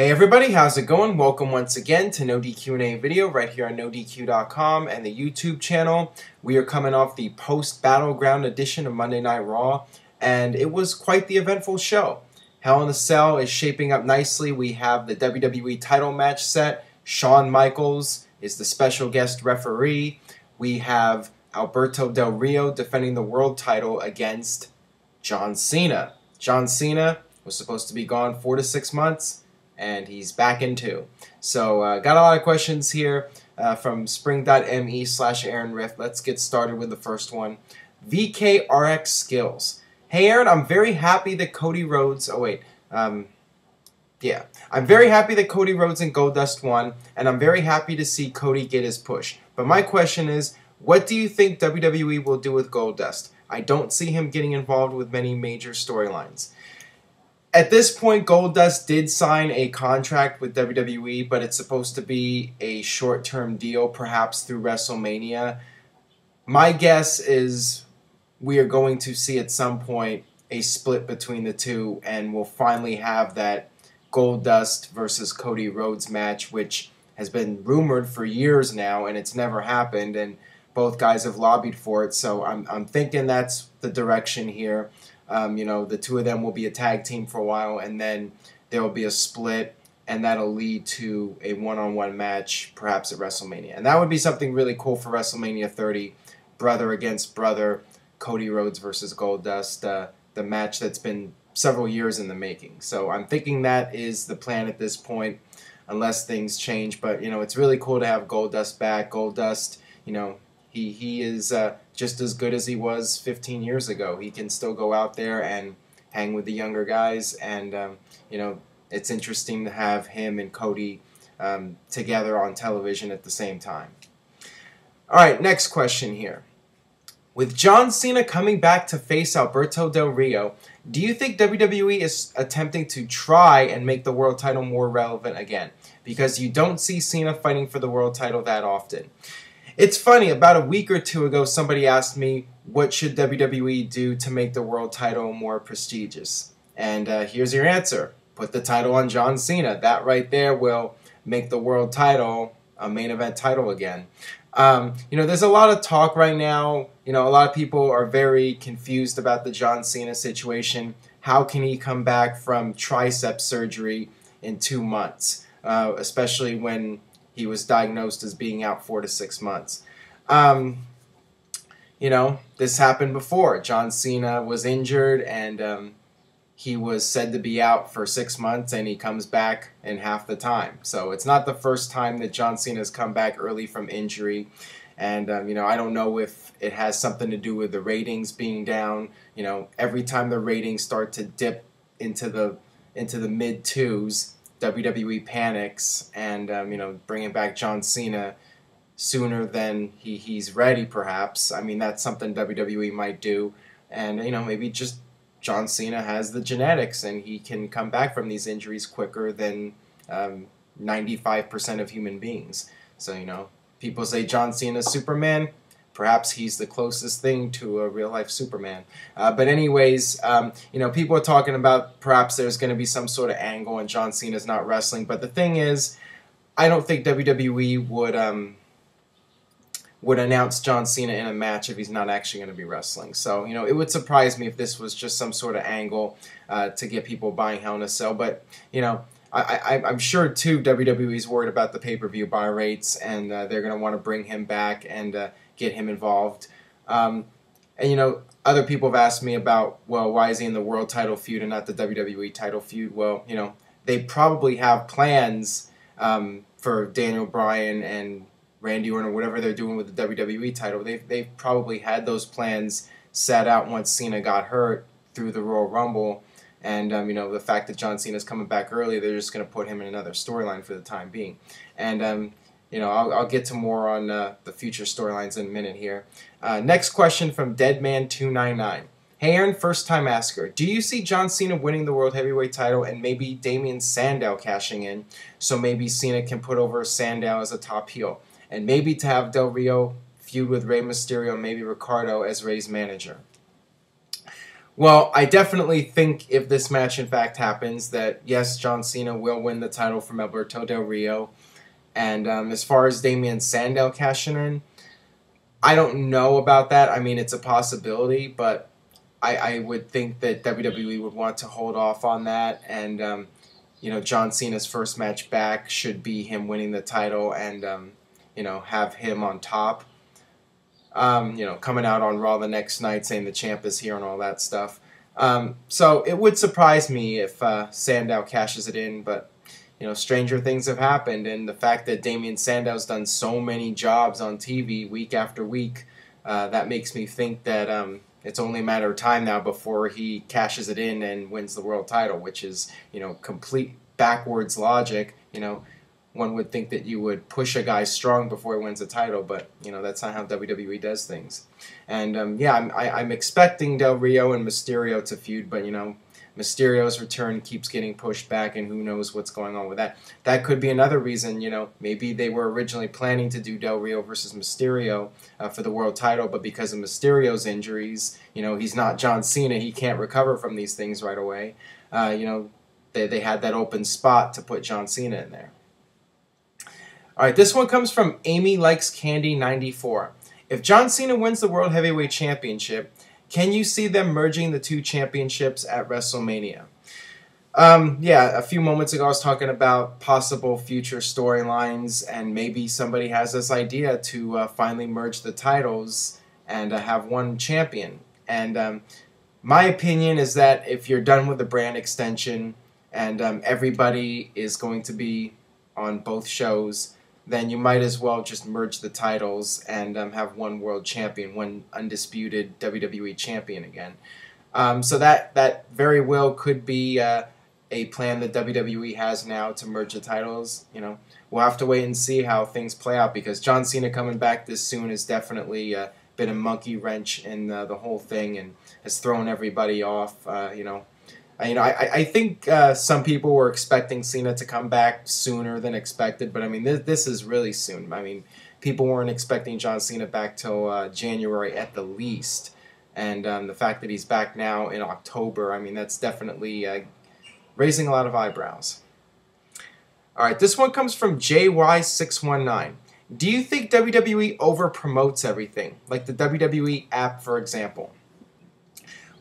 Hey everybody, how's it going? Welcome once again to NoDQ&A video right here on NoDQ.com and the YouTube channel. We are coming off the post-Battleground edition of Monday Night Raw, and it was quite the eventful show. Hell in a Cell is shaping up nicely. We have the WWE title match set. Shawn Michaels is the special guest referee. We have Alberto Del Rio defending the world title against John Cena. John Cena was supposed to be gone 4 to 6 months. And he's back in too. So got a lot of questions here from spring.me/Aaron Riff. Let's get started with the first one. VKRX Skills. Hey Aaron, I'm very happy that Cody Rhodes, I'm very happy that Cody Rhodes and Goldust won, and I'm very happy to see Cody get his push. But my question is, what do you think WWE will do with Goldust? I don't see him getting involved with many major storylines. At this point, Goldust did sign a contract with WWE, but it's supposed to be a short-term deal, perhaps through WrestleMania. My guess is we are going to see at some point a split between the two, and we'll finally have that Goldust versus Cody Rhodes match, which has been rumored for years now, and it's never happened, and both guys have lobbied for it, so I'm thinking that's the direction here. The two of them will be a tag team for a while, and then there will be a split, and that'll lead to a one-on-one match, perhaps at WrestleMania. And that would be something really cool for WrestleMania 30, brother against brother, Cody Rhodes versus Goldust, the match that's been several years in the making. So I'm thinking that is the plan at this point, unless things change. But, it's really cool to have Goldust back. Goldust, he is just as good as he was 15 years ago. He can still go out there and hang with the younger guys, and it's interesting to have him and Cody together on television at the same time. All right, next question here. With John Cena coming back to face Alberto Del Rio, do you think WWE is attempting to try and make the world title more relevant again? Because you don't see Cena fighting for the world title that often. It's funny, about a week or two ago, somebody asked me, what should WWE do to make the world title more prestigious? And here's your answer. Put the title on John Cena. That right there will make the world title a main event title again. There's a lot of talk right now. A lot of people are very confused about the John Cena situation. How can he come back from tricep surgery in 2 months? Especially when he was diagnosed as being out 4 to 6 months. This happened before. John Cena was injured, and he was said to be out for 6 months, and he comes back in half the time. So it's not the first time that John Cena has come back early from injury. And, I don't know if it has something to do with the ratings being down. Every time the ratings start to dip into the mid-twos, WWE panics, and bringing back John Cena sooner than he's ready, perhaps. I mean, that's something WWE might do, and maybe just John Cena has the genetics, and he can come back from these injuries quicker than 95% of human beings. So people say John Cena's Superman. Perhaps he's the closest thing to a real-life Superman. But anyways, people are talking about perhaps there's going to be some sort of angle and John Cena's not wrestling. But the thing is, I don't think WWE would announce John Cena in a match if he's not actually going to be wrestling. So, it would surprise me if this was just some sort of angle to get people buying Hell in a Cell. But, I'm sure, too, WWE's worried about the pay-per-view buy rates, and they're going to want to bring him back and get him involved. Other people have asked me about, well, why is he in the world title feud and not the WWE title feud? Well, they probably have plans for Daniel Bryan and Randy Orton or whatever they're doing with the WWE title. They've probably had those plans set out once Cena got hurt through the Royal Rumble. And, the fact that John Cena's coming back early, they're just going to put him in another storyline for the time being. And, I'll get to more on the future storylines in a minute here. Next question from Deadman299. Hey Aaron, first time asker. Do you see John Cena winning the World Heavyweight title and maybe Damien Sandow cashing in? So maybe Cena can put over Sandow as a top heel. And maybe to have Del Rio feud with Rey Mysterio and maybe Ricardo as Rey's manager. Well, I definitely think if this match in fact happens, that yes, John Cena will win the title from Alberto Del Rio. And as far as Damien Sandow cashing in, I don't know about that. I mean, it's a possibility, but I would think that WWE would want to hold off on that. And, John Cena's first match back should be him winning the title and, have him on top. Coming out on Raw the next night saying the champ is here and all that stuff. So it would surprise me if Sandow cashes it in, but stranger things have happened, and the fact that Damien Sandow's done so many jobs on TV week after week, that makes me think that it's only a matter of time now before he cashes it in and wins the world title, which is, complete backwards logic. One would think that you would push a guy strong before he wins a title, but that's not how WWE does things. And I'm expecting Del Rio and Mysterio to feud, but Mysterio's return keeps getting pushed back, and who knows what's going on with that. That could be another reason. Maybe they were originally planning to do Del Rio versus Mysterio for the world title, but because of Mysterio's injuries, he's not John Cena. He can't recover from these things right away. They had that open spot to put John Cena in there. All right, this one comes from Amy Likes Candy 94. If John Cena wins the World Heavyweight Championship, can you see them merging the two championships at WrestleMania? A few moments ago I was talking about possible future storylines, and maybe somebody has this idea to finally merge the titles and have one champion. And my opinion is that if you're done with the brand extension and everybody is going to be on both shows, then you might as well just merge the titles and have one world champion, one undisputed WWE champion again. So that very well could be a plan that WWE has now to merge the titles. We'll have to wait and see how things play out, because John Cena coming back this soon has definitely been a monkey wrench in the whole thing and has thrown everybody off. I think some people were expecting Cena to come back sooner than expected, but I mean, this is really soon. I mean, people weren't expecting John Cena back till January at the least, and the fact that he's back now in October, I mean, that's definitely raising a lot of eyebrows. All right, this one comes from JY619. Do you think WWE over-promotes everything, like the WWE app, for example?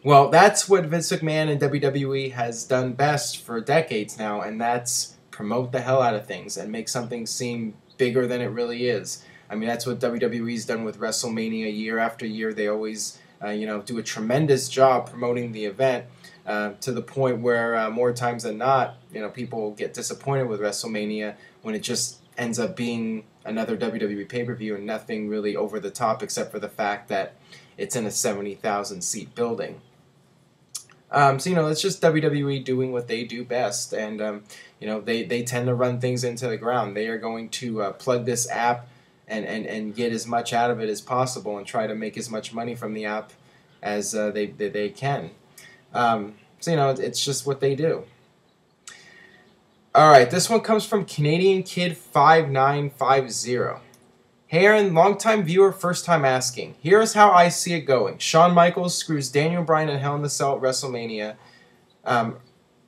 Well, that's what Vince McMahon and WWE has done best for decades now, and that's promote the hell out of things and make something seem bigger than it really is. I mean, that's what WWE's done with WrestleMania year after year. They always, do a tremendous job promoting the event to the point where more times than not, people get disappointed with WrestleMania when it just ends up being another WWE pay-per-view and nothing really over the top except for the fact that it's in a 70,000 seat building. It's just WWE doing what they do best, and they tend to run things into the ground. They are going to plug this app and get as much out of it as possible and try to make as much money from the app as they can. It's just what they do. All right, this one comes from Canadian Kid 5950. Hey Aaron, long-time viewer, first-time asking. Here's how I see it going. Shawn Michaels screws Daniel Bryan in Hell in the Cell at WrestleMania. And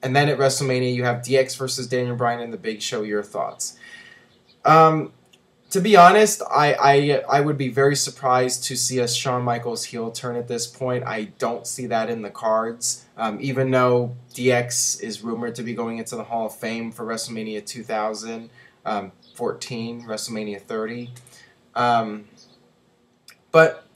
then at WrestleMania, you have DX versus Daniel Bryan in the Big Show. Your thoughts? To be honest, I would be very surprised to see a Shawn Michaels heel turn at this point. I don't see that in the cards. Even though DX is rumored to be going into the Hall of Fame for WrestleMania 2014, WrestleMania 30. But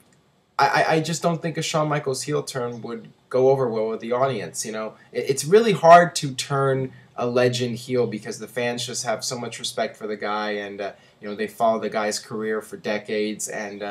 I just don't think a Shawn Michaels heel turn would go over well with the audience. It's really hard to turn a legend heel because the fans just have so much respect for the guy, and they follow the guy's career for decades, and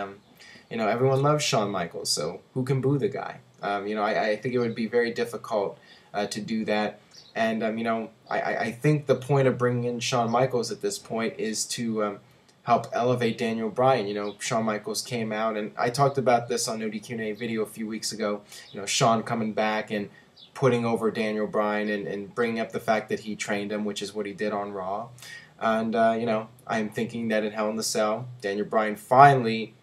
everyone loves Shawn Michaels. So who can boo the guy? I think it would be very difficult to do that. And I think the point of bringing in Shawn Michaels at this point is to help elevate Daniel Bryan. Shawn Michaels came out, and I talked about this on NoDQ&AV video a few weeks ago. Shawn coming back and putting over Daniel Bryan and bringing up the fact that he trained him, which is what he did on Raw. And, I'm thinking that in Hell in the Cell, Daniel Bryan finally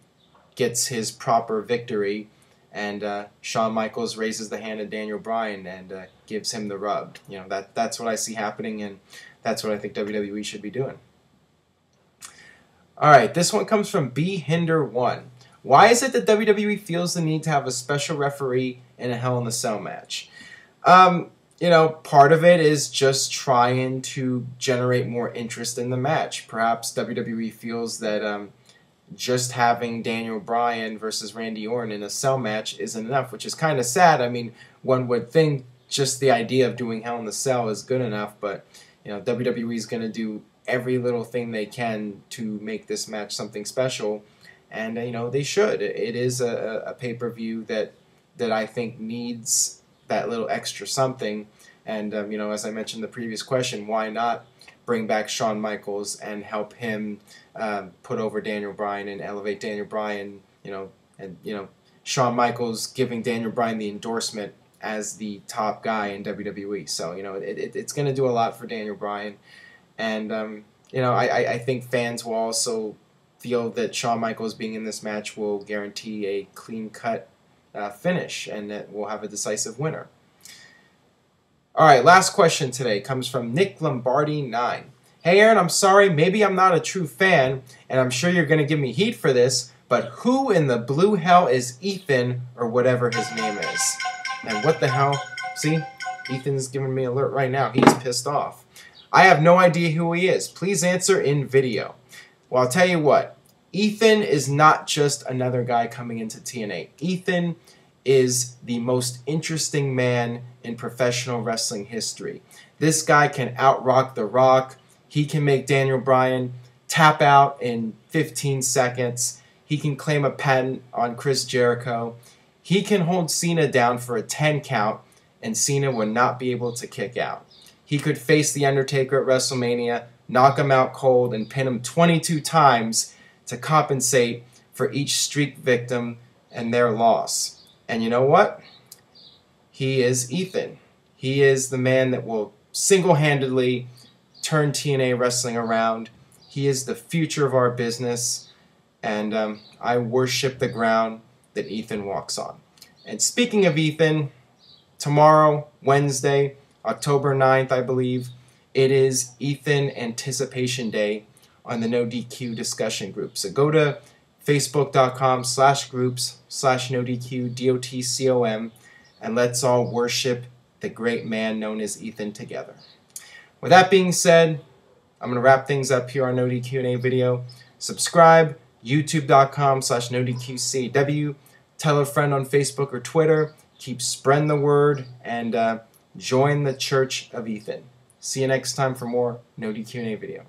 gets his proper victory, and Shawn Michaels raises the hand of Daniel Bryan and gives him the rub. You know, that's what I see happening, and that's what I think WWE should be doing. All right, this one comes from B Hinder 1. Why is it that WWE feels the need to have a special referee in a Hell in a Cell match? You know, part of it is just trying to generate more interest in the match. Perhaps WWE feels that just having Daniel Bryan versus Randy Orton in a cell match isn't enough, which is kind of sad. I mean, one would think just the idea of doing Hell in the Cell is good enough, but you know, WWE is going to do every little thing they can to make this match something special, and you know, they should. It is a pay-per-view that I think needs that little extra something. And you know, as I mentioned in the previous question, why not bring back Shawn Michaels and help him put over Daniel Bryan and elevate Daniel Bryan? You know, and you know, Shawn Michaels giving Daniel Bryan the endorsement as the top guy in WWE. So you know, it's going to do a lot for Daniel Bryan, and you know, I think fans will also feel that Shawn Michaels being in this match will guarantee a clean-cut finish, and that we'll have a decisive winner. All right, last question today comes from Nick Lombardi 9. Hey Aaron, I'm sorry, maybe I'm not a true fan, and I'm sure you're going to give me heat for this, but who in the blue hell is Ethan, or whatever his name is? And what the hell? See, Ethan's giving me an alert right now. He's pissed off. I have no idea who he is. Please answer in video. Well, I'll tell you what. Ethan is not just another guy coming into TNA. Ethan is the most interesting man in professional wrestling history. This guy can out-rock The Rock. He can make Daniel Bryan tap out in 15 seconds. He can claim a patent on Chris Jericho. He can hold Cena down for a 10 count, and Cena would not be able to kick out. He could face The Undertaker at WrestleMania, knock him out cold, and pin him 22 times to compensate for each streak victim and their loss. And you know what? He is Ethan. He is the man that will single-handedly turn TNA wrestling around. He is the future of our business, and I worship the ground that Ethan walks on. And speaking of Ethan, tomorrow, Wednesday, October 9th, I believe, it is Ethan Anticipation Day on the NoDQ discussion group. So go to facebook.com/groups/NoDQ, and let's all worship the great man known as Ethan together. With that being said, I'm going to wrap things up here on NoDQ&A video. Subscribe, youtube.com/NoDQCAW. Tell a friend on Facebook or Twitter. Keep spreading the word, and join the Church of Ethan. See you next time for more NoDQ&A video.